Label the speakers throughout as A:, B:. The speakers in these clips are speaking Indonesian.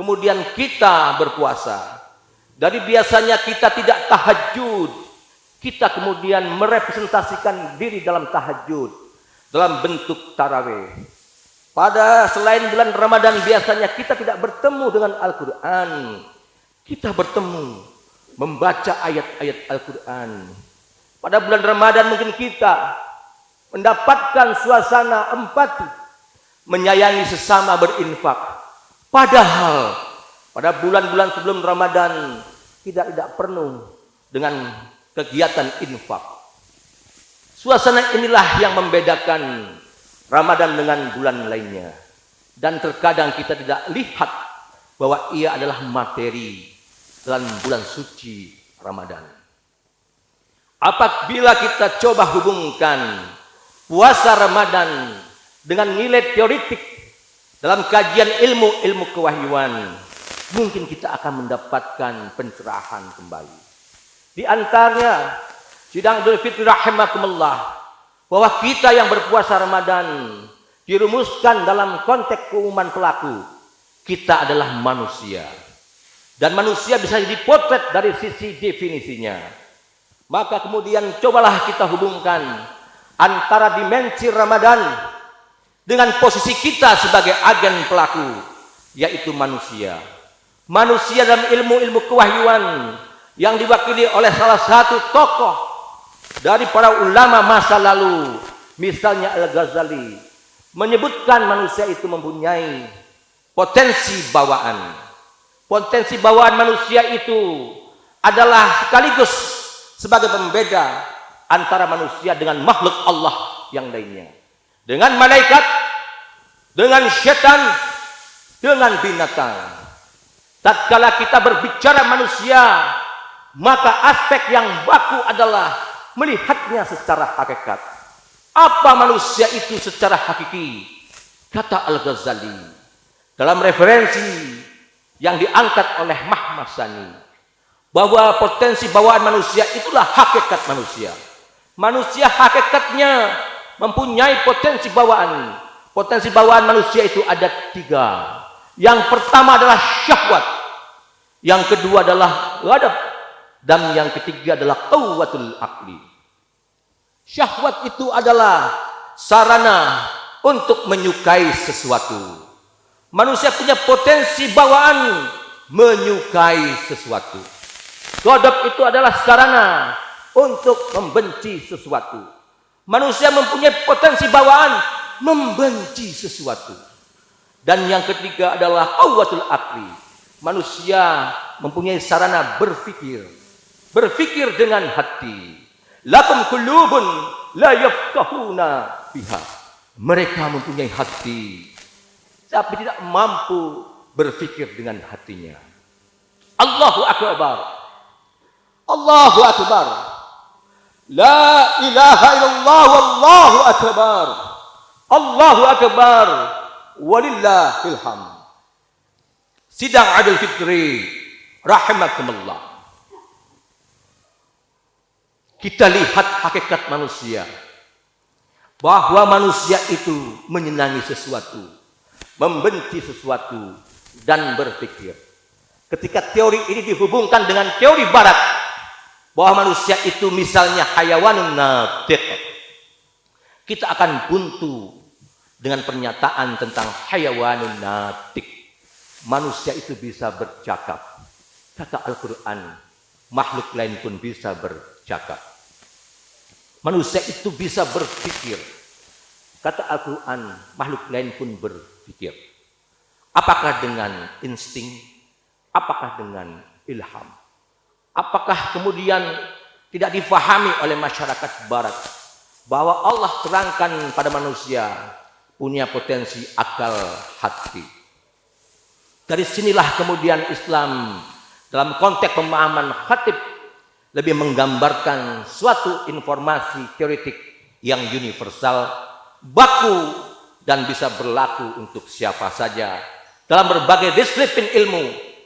A: kemudian kita berpuasa. Dari biasanya kita tidak tahajud, kita kemudian merepresentasikan diri dalam tahajud, dalam bentuk tarawih. Pada selain bulan Ramadan biasanya kita tidak bertemu dengan Al-Quran, kita bertemu membaca ayat-ayat Al-Quran. Pada bulan Ramadan mungkin kita mendapatkan suasana empati, menyayangi sesama, berinfak. Padahal pada bulan-bulan sebelum Ramadan tidak penuh dengan kegiatan infak. Suasana inilah yang membedakan Ramadan dengan bulan lainnya. Dan terkadang kita tidak lihat bahwa ia adalah materi dalam bulan suci Ramadan. Apabila kita coba hubungkan puasa Ramadan dengan nilai teoritik dalam kajian ilmu kewahyuan, mungkin kita akan mendapatkan pencerahan kembali. Di antaranya sidang Idul Fitri rahimakumullah, bahwa kita yang berpuasa Ramadan dirumuskan dalam konteks keumuman pelaku, kita adalah manusia. Dan manusia bisa dipotret dari sisi definisinya. Maka kemudian cobalah kita hubungkan antara dimensi Ramadan dengan posisi kita sebagai agen pelaku, yaitu manusia. Manusia dalam ilmu kewahyuan yang diwakili oleh salah satu tokoh dari para ulama masa lalu, misalnya Al-Ghazali, menyebutkan manusia itu mempunyai potensi bawaan. Potensi bawaan manusia itu adalah sekaligus sebagai pembeda antara manusia dengan makhluk Allah yang lainnya, dengan malaikat, dengan setan, dengan binatang. Tatkala kita berbicara manusia, maka aspek yang baku adalah melihatnya secara hakikat. Apa manusia itu secara hakiki? Kata Al-Ghazali dalam referensi yang diangkat oleh Mahmad Sani, bahwa potensi bawaan manusia itulah hakikat manusia. Manusia hakikatnya mempunyai potensi bawaan. Potensi bawaan manusia itu ada 3. Yang pertama adalah syahwat, yang kedua adalah ghadab, dan yang ketiga adalah quwwatul aqli. Syahwat itu adalah sarana untuk menyukai sesuatu. Manusia punya potensi bawaan menyukai sesuatu. Ghadab itu adalah sarana untuk membenci sesuatu. Manusia mempunyai potensi bawaan membenci sesuatu. Dan yang ketiga adalah quwwatul aqli. Manusia mempunyai sarana berpikir. Berpikir dengan hati. Lakum qulubun la yafqahuna biha. Mereka mempunyai hati, tapi tidak mampu berpikir dengan hatinya. Allahu akbar. Allahu akbar. La ilaha illallah wallahu akbar. Allahu akbar. Walillahil hamd. Sidang Idul Fitri rahimakumullah. Kita lihat hakikat manusia, bahwa manusia itu menyenangi sesuatu, membenci sesuatu, dan berpikir. Ketika teori ini dihubungkan dengan teori barat, bahwa manusia itu misalnya hayawanun natiq, kita akan buntu dengan pernyataan tentang hayawanun natiq. Manusia itu bisa bercakap. Kata Al-Quran, makhluk lain pun bisa bercakap. Manusia itu bisa berpikir. Kata Al-Quran, makhluk lain pun berpikir. Apakah dengan insting? Apakah dengan ilham? Apakah kemudian tidak difahami oleh masyarakat barat bahwa Allah terangkan pada manusia punya potensi akal hati? Dari sinilah kemudian Islam dalam konteks pemahaman khatib lebih menggambarkan suatu informasi teoretik yang universal, baku, dan bisa berlaku untuk siapa saja dalam berbagai disiplin ilmu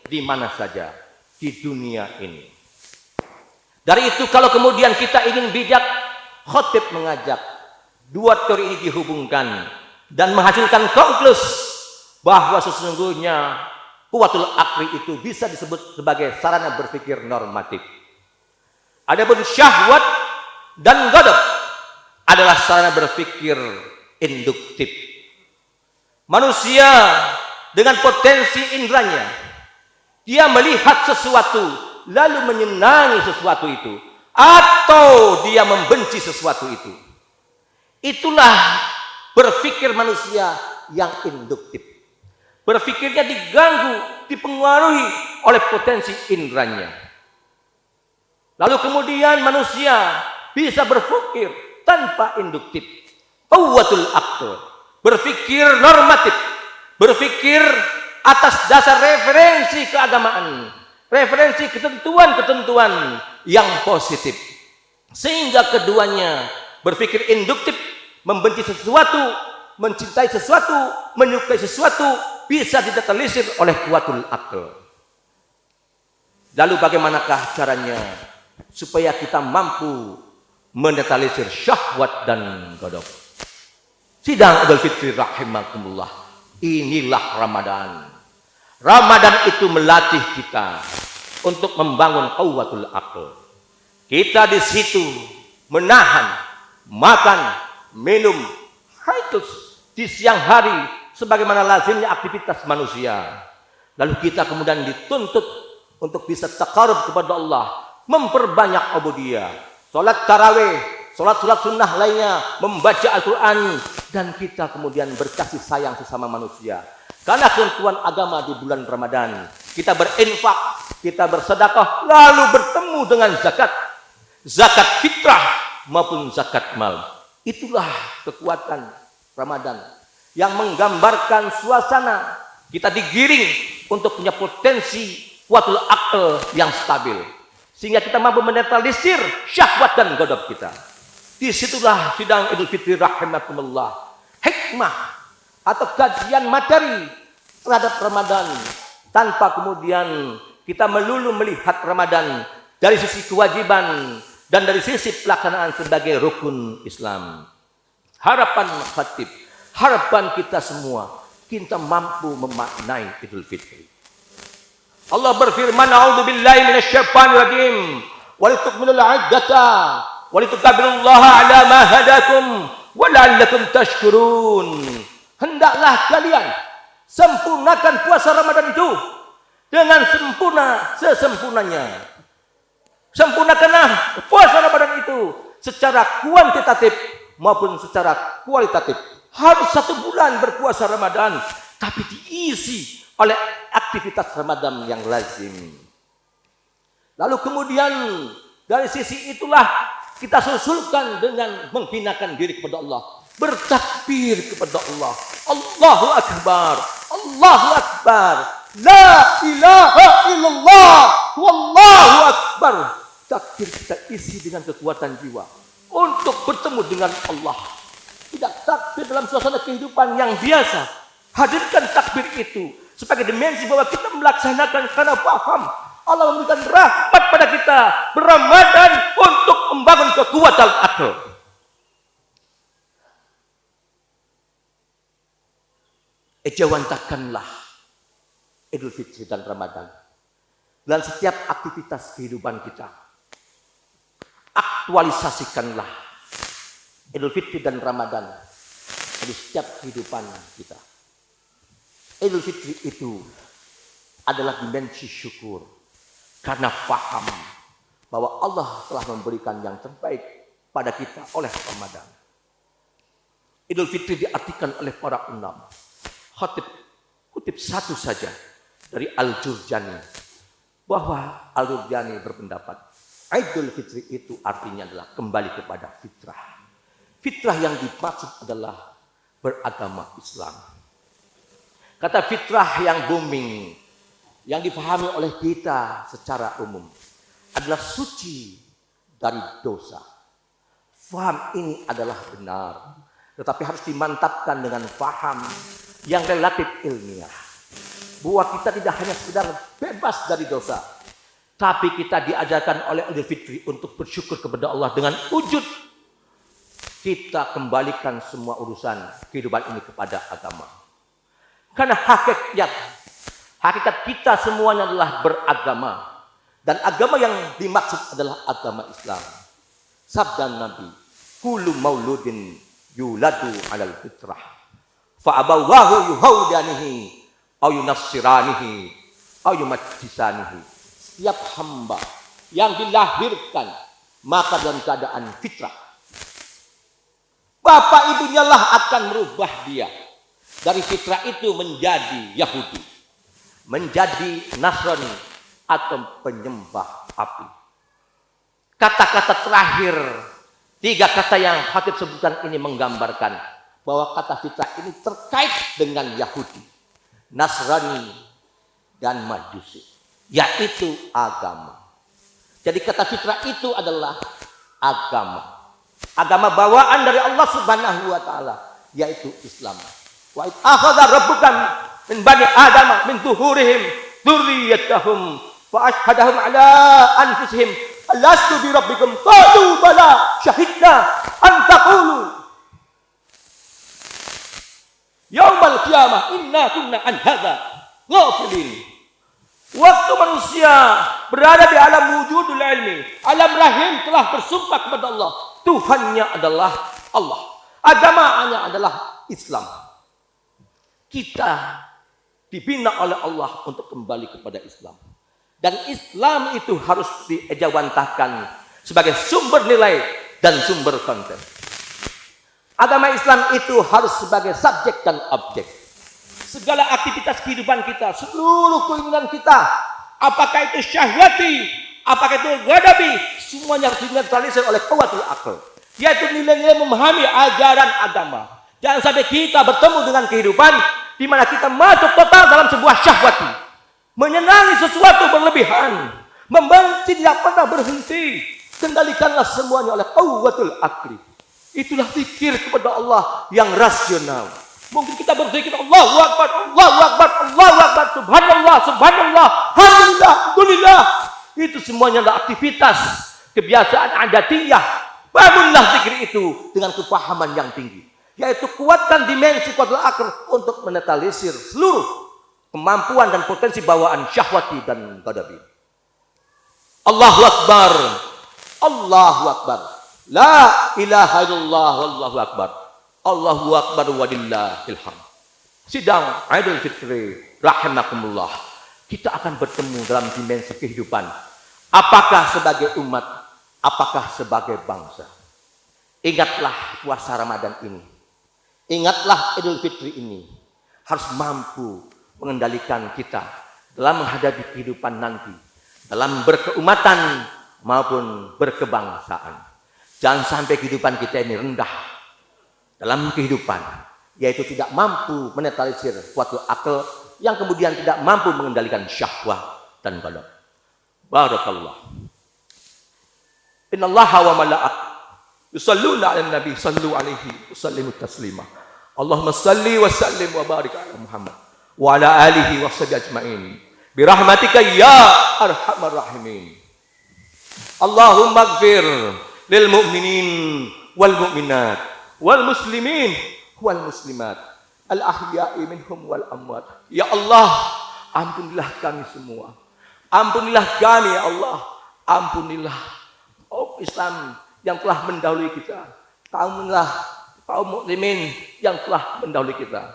A: di mana saja di dunia ini. Dari itu kalau kemudian kita ingin bijak, khatib mengajak dua teori ini dihubungkan dan menghasilkan konklusi bahwa sesungguhnya Quwwatul aqli itu bisa disebut sebagai sarana berpikir normatif. Adapun syahwat dan ghadab adalah sarana berpikir induktif. Manusia dengan potensi indranya, dia melihat sesuatu lalu menyenangi sesuatu itu, atau dia membenci sesuatu itu. Itulah berpikir manusia yang induktif. Berpikirnya diganggu, dipengaruhi oleh potensi indranya. Lalu kemudian manusia bisa berpikir tanpa induktif. Quwwatul aql, berpikir normatif, berpikir atas dasar referensi keagamaan, referensi ketentuan-ketentuan yang positif. Sehingga keduanya berpikir induktif, membenci sesuatu, mencintai sesuatu, menyukai sesuatu, bisa didetelisir oleh quwwatul aql. Lalu bagaimanakah caranya supaya kita mampu mendetelisir syahwat dan ghadab? Sidang Idul Fitri rahimakumullah, inilah Ramadan. Ramadan itu melatih kita untuk membangun quwwatul aql. Kita di situ menahan makan, minum, haidus di siang hari sebagaimana lazimnya aktivitas manusia. Lalu kita kemudian dituntut untuk bisa taqarrub kepada Allah, memperbanyak ubudiyah, salat tarawih, salat-salat sunnah lainnya, membaca Al-Quran, dan kita kemudian berkasih sayang sesama manusia. Karena ketentuan agama di bulan Ramadan, kita berinfak, kita bersedekah, lalu bertemu dengan zakat fitrah maupun zakat mal. Itulah kekuatan Ramadan yang menggambarkan suasana kita digiring untuk punya potensi quwwatul aql yang stabil, sehingga kita mampu menetralisir syahwat dan ghadab kita. Disitulah sidang Idul Fitri rahimakumullah, hikmah atau kajian materi terhadap Ramadan, tanpa kemudian kita melulu melihat Ramadan dari sisi kewajiban dan dari sisi pelaksanaan sebagai rukun Islam. Harapan khatib, harapan kita semua, kita mampu memaknai Idul Fitri. Allah berfirman, a'udzubillahi minasyaitonir rajim, walitukmilul 'iddata walitukabbirullaha 'ala ma hadakum wa la'allakum tashkurun. Hendaklah kalian sempurnakan puasa Ramadan itu dengan sempurna sesempurnanya. Sempurnakanlah puasa Ramadan itu secara kuantitatif maupun secara kualitatif. Harus 1 bulan berpuasa Ramadan, tapi diisi oleh aktivitas Ramadan yang lazim. Lalu kemudian dari sisi itulah kita susulkan dengan menghinakan diri kepada Allah, bertakbir kepada Allah, Allahu Akbar, Allahu Akbar, la ilaha illallah, wallahu akbar. Takbir kita isi dengan kekuatan jiwa untuk bertemu dengan Allah. Tidak takbir dalam suasana kehidupan yang biasa. Hadirkan takbir itu sebagai dimensi bahwa kita melaksanakan karena paham Allah memberikan rahmat pada kita berRamadan untuk membangun kekuatan akal. Ejawantakanlah Idul Fitri dan Ramadan dalam setiap aktivitas kehidupan kita. Aktualisasikanlah Idul Fitri dan Ramadan di setiap kehidupan kita. Idul Fitri itu adalah dimensi syukur karena paham bahwa Allah telah memberikan yang terbaik pada kita oleh Ramadan. Idul Fitri diartikan oleh para ulama. Khatib kutip satu saja dari Al-Jurjani, bahwa Al-Jurjani berpendapat Idul Fitri itu artinya adalah kembali kepada fitrah. Fitrah yang dimaksud adalah beragama Islam. Kata fitrah yang booming, yang dipahami oleh kita secara umum, adalah suci dari dosa. Faham ini adalah benar, tetapi harus dimantapkan dengan faham yang relatif ilmiah. Bahwa kita tidak hanya sekedar bebas dari dosa, tapi kita diajarkan oleh Idul Fitri untuk bersyukur kepada Allah dengan wujud kita kembalikan semua urusan kehidupan ini kepada agama. Karena hakikat Hakikat kita semuanya adalah beragama. Dan agama yang dimaksud adalah agama Islam. Sabda Nabi, kullu mauludin yuladu alal fitrah. Fa'abawahu yuhaudanihi, au yunassiranihi, au yumajjisanihi. Setiap hamba yang dilahirkan, maka dalam keadaan fitrah. Bapak ibunya lah akan merubah dia. Dari fitrah itu menjadi Yahudi, menjadi Nasrani, atau penyembah api. Kata-kata terakhir, 3 kata yang Khatib sebutkan ini menggambarkan bahwa kata fitrah ini terkait dengan Yahudi, Nasrani, dan Majusi, yaitu agama. Jadi kata fitrah itu adalah agama. Agama bawaan dari Allah Subhanahu wa taala, yaitu Islam. Wa id akhadha rabbuka min bani adama min zuhurihim dzurriyyatahum fa ashhadahum ala anfusihim alastu bi rabbikum qalu bala syahidna an taqulu yaumal qiyamah inna kunna an hadza ghafilin. Waktu manusia berada di alam wujudul ilmi, alam rahim, telah bersumpah kepada Allah, Tuhannya adalah Allah, agamanya adalah Islam. Kita dibina oleh Allah untuk kembali kepada Islam. Dan Islam itu harus diejawantahkan sebagai sumber nilai dan sumber konten. Agama Islam itu harus sebagai subjek dan objek. Segala aktivitas kehidupan kita, seluruh keinginan kita, apakah itu syahwati, apakah itu ghadabi, semuanya harus dinetralisir oleh kuwatul akal, yaitu nilai-nilai memahami ajaran agama. Jangan sampai kita bertemu dengan kehidupan di mana kita masuk total dalam sebuah syahwati, menyenangi sesuatu berlebihan, membenci tidak pernah berhenti. Kendalikanlah semuanya oleh kuwatul akli. Itulah zikir kepada Allah yang rasional. Mungkin kita berzikir Allahu Akbar, Allahu Akbar, Allahu Akbar, Subhanallah, Subhanallah, Alhamdulillah, Alhamdulillah. Itu semuanya adalah aktivitas kebiasaan adatiyah. Bangunlah zikir itu dengan kepahaman yang tinggi, yaitu kuatkan dimensi kuatul akal untuk menetralisir seluruh kemampuan dan potensi bawaan syahwati dan ghadabi. Allahu Akbar, Allahu Akbar, la ilaha illallah, wallahu akbar, Allahu Akbar walillahil hamd. Sidang Idul Fitri rahimakumullah, kita akan bertemu dalam dimensi kehidupan. Apakah sebagai umat, apakah sebagai bangsa. Ingatlah puasa Ramadan ini, ingatlah Idul Fitri ini harus mampu mengendalikan kita dalam menghadapi kehidupan nanti, dalam berkeumatan maupun berkebangsaan. Jangan sampai kehidupan kita ini rendah dalam kehidupan, yaitu tidak mampu menetralisir kuatul akal, yang kemudian tidak mampu mengendalikan syahwat dan ghadab. Barakallah. Innallaha wa malaa'ikatahu yusalluna 'alan nabi sallu 'alaihi wa sallimu taslima. Allahumma salli wa sallim wa barik 'ala Muhammad wa 'ala alihi wa sahbihi ajma'in bi rahmatika ya arhamar rahimin. Allahumma ighfir lil mu'minin wal mu'minat wal muslimin wal muslimat al ahya'i minhum wal amwat. Ya Allah, ampunilah kami semua, ampunilah kami ya Allah, ampunilah Islam yang telah mendahului kita, ampunilah kaum mukminin yang telah mendahului kita.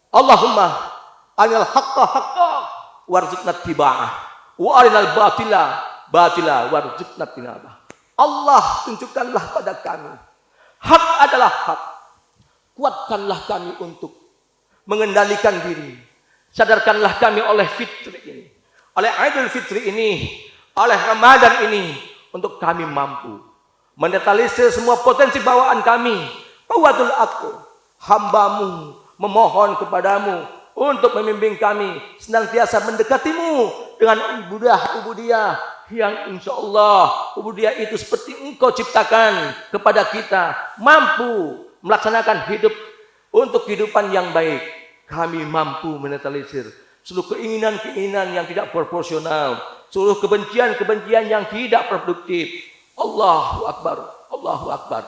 A: Allahumma arinal haqqa haqqa warzuqna tiba'ah wa arinal batila batila warzuqna tinabah. Allah, tunjukkanlah pada kami hak adalah hak. Kuatkanlah kami untuk mengendalikan diri. Sadarkanlah kami oleh fitri ini, oleh Idul Fitri ini, oleh Ramadan ini, untuk kami mampu menetralisir semua potensi bawaan kami. Kuwatul akal, hambamu memohon kepadamu untuk membimbing kami senantiasa mendekatimu dengan ubudiyah yang insya Allah ubudiyah itu seperti engkau ciptakan kepada kita, mampu melaksanakan hidup untuk kehidupan yang baik. Kami mampu menetralisir seluruh keinginan-keinginan yang tidak proporsional, seluruh kebencian-kebencian yang tidak produktif. Allahu Akbar, Allahu Akbar.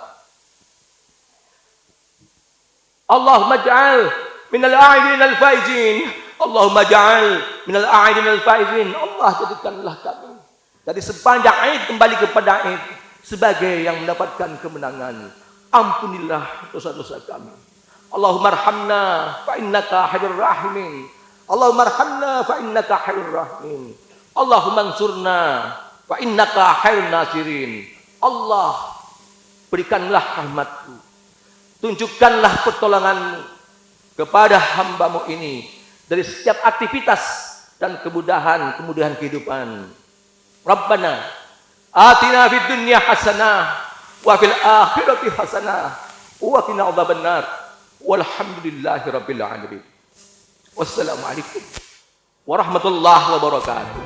A: Allahumma ja'al minal a'idin al-faizin Allahumma ja'al minal a'idin al-faizin. Allah, jadikanlah kami dari sepanjang Aid kembali kepada Aid sebagai yang mendapatkan kemenangan. Ampunilah dosa-dosa kami. Allahumma arhamna fa innaka khairur rahimin. Allahumma arhamna fa innaka khairur rahimin. Allahumma ansurna fa innaka khairun nasirin. Allah, berikanlah rahmatmu, tunjukkanlah pertolonganmu kepada hambamu ini dari setiap aktivitas dan kemudahan kehidupan. Rabbana atina fid dunya hasanah wa fil akhirati hasanah wa qina adzabannar. Walhamdulillahi rabbil alamin. Wassalamualaikum warahmatullahi wabarakatuh.